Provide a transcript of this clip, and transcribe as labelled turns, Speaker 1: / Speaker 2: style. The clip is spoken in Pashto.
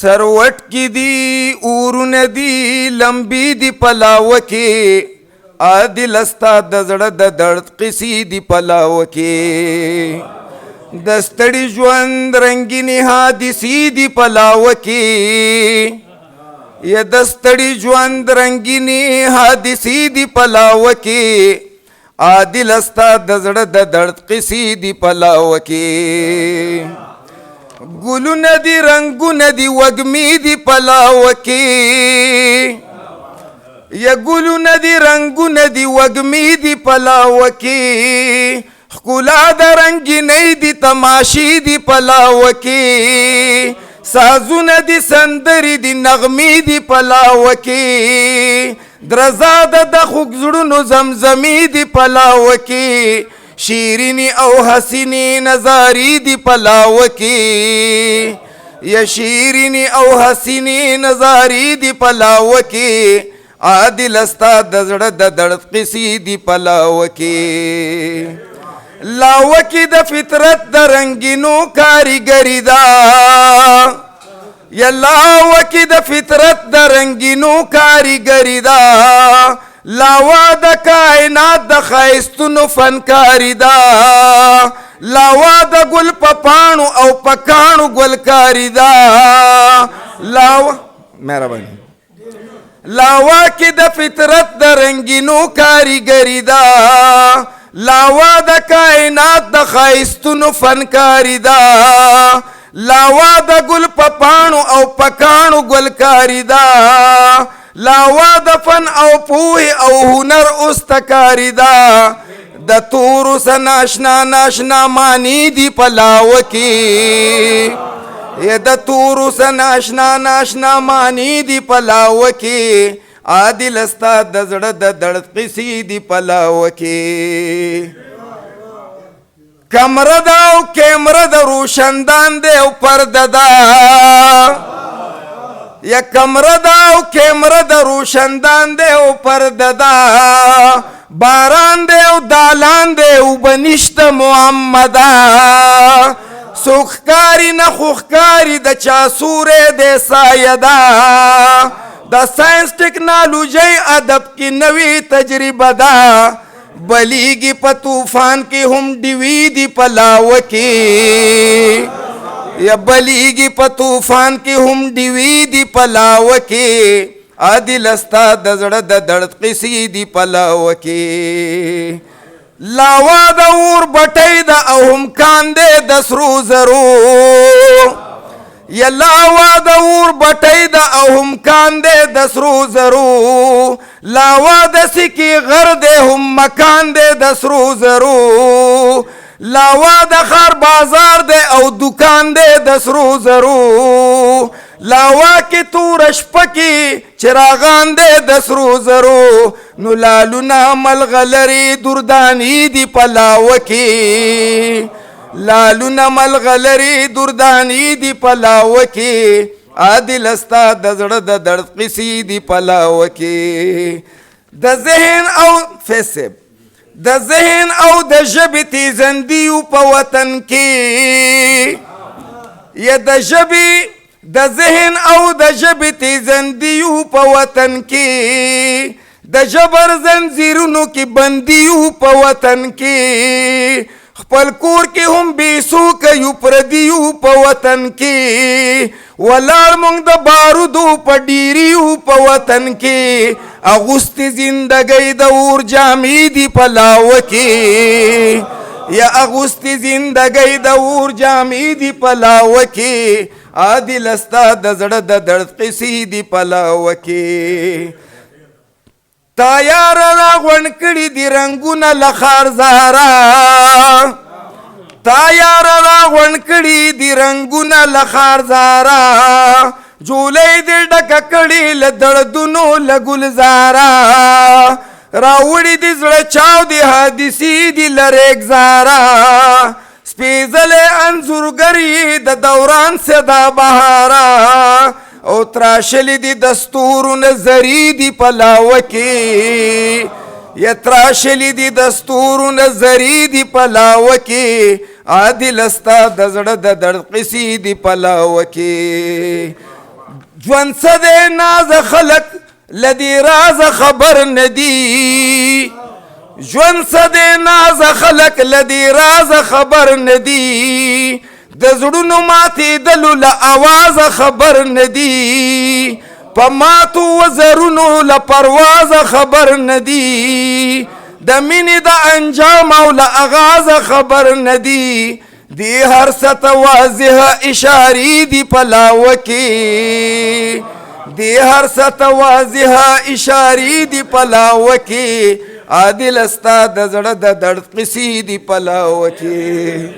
Speaker 1: سروټ کی دی اورونه دی لمبی دی پلاو کې عادل استا د زړه د درد قصې دی پلاو کې د ستړي ژوند رنگینی حادثې دی پلاو کې یا د ستړي ژوند رنگینی حادثې دی پلاو کې عادل استا د زړه د درد قصې دی پلاو کې گلون دی رنگون دی وگمی دی پلاو کی یا گلون دی رنگون دی وگمی دی پلاو کی خکولا دا رنگی نی دی تماشی دی پلاو کی سازون دی سندری دی نغمی دی پلاو کی درزاد دا خوگزڑنو زمزمی دی پلاو کی شیرینی او حسینی نظاری دی پلاو کی یا شیرینی او حسینی نظاری دی پلاو کی عادل استا د زړه د درد قصې دی پلاو کی لاو کی د فطرت د رنگینو کاریګری دا یا لاو کی د فطرت د رنگینو کاریګری دا لاوا د کائنات د خایستونو فنکاری دا لاوا د گل پپانو او پکانو گلکاری دا لاوا مهربانی لاوا کی د فطرت د رنگینو کاریګری دا لاوا د کائنات د خایستونو فنکاری دا لاوا د گل پپانو او پکانو گلکاری دا لاوا د فن او پوهی او هنر استکاری دا د تورو سناشنا ناشنا مانی دی پلاو کی یا د تورو سناشنا ناشنا مانی دی پلاو کی عادل استا د زړه د درد قصې دی پلاو کی کمره دا او کیمره د روشندان دی او پرده دا یا کمره دا او کیمره د روشندان دی او پرده دا باران دی او دالان دی او بنشت محمدا سوخکاری نخوخکاری د چاسوره دی سایه دا د ساینس ټیکنالوژی ادب کی نوی تجربه دا بلیگی پا طوفان کی هم ڈیوی دی پلاو کی یا بلیگی پا طوفان کی هم ڈیوی دی پلاو کی عادل استا د زړه د درد قصې دی پلاو کی لاوا د اور بټی د او هم کاندې د سرو زرو یا لاوا د اور بټی د او هم کاندې د سرو زرو لاوا د سکی غر د هم مکان د سرو زرو لاوا د خار بازار دے او دکان دے د سرو زرو لاوا کی تور شپکی چراغان دے د سرو زرو نو لالونا ملغلری دردانی دی پلاو کی لالونا ملغلری دردانی دی پلاو کی عادل استا د زړه د درد قصې دی پلاو کی د ذهن او فیسب د ذهن او د ژبې تیزندیو په وطن کې یا د ژبې د ذهن او د ژبې تیزندیو په وطن کې د جبر زنځیرونو کې بندیو په وطن کې خپل کور کې هم بیسوکه یو پردیو په وطن کې ولاړ مونږ د بارودو په ډیریو په وطن کې اغوستې زندګۍ د اور جامې دی پلاو کې یا اغوستې زندګۍ د اور جامې دی پلاو کې عادل استا د زړه د درد قصې دی پلاو کې تا یار را غونډ کړي دي رنګونه له خارزاره تا یار را غونډ کړي دي رنګونه له خارزاره جولۍ دې ډکه کړي له دردونو له ګلزاره راوړي دي زړه چاو دي حادثې دي له ریګزاره سپېڅلی انځورګر یې د دوران صدا بهاره او تراشلی دی دستورو نظری دی پلاو کی یا تراشلی دی دستورو نظری دی پلاو کی عادل استا د زړه د درد قصې دی پلاو کی ژوند څه دی ناز خلک له دې رازه خبر نه دي ژوند څه دی ناز خلک له دې رازه خبر نه دي د زړونو ماتېدلو له اوازه خبر نه دي په ماتو وزرونو له پروازه خبر نه دي د مینې د انجام او له اغازه خبر نه دي دی هر څه ته واضحه اشارې دي په لاوه کې دی هر څه ته واضحه اشارې دي په لاوه کې عادل ستا د زړه د درد قصې دي په لاوه کې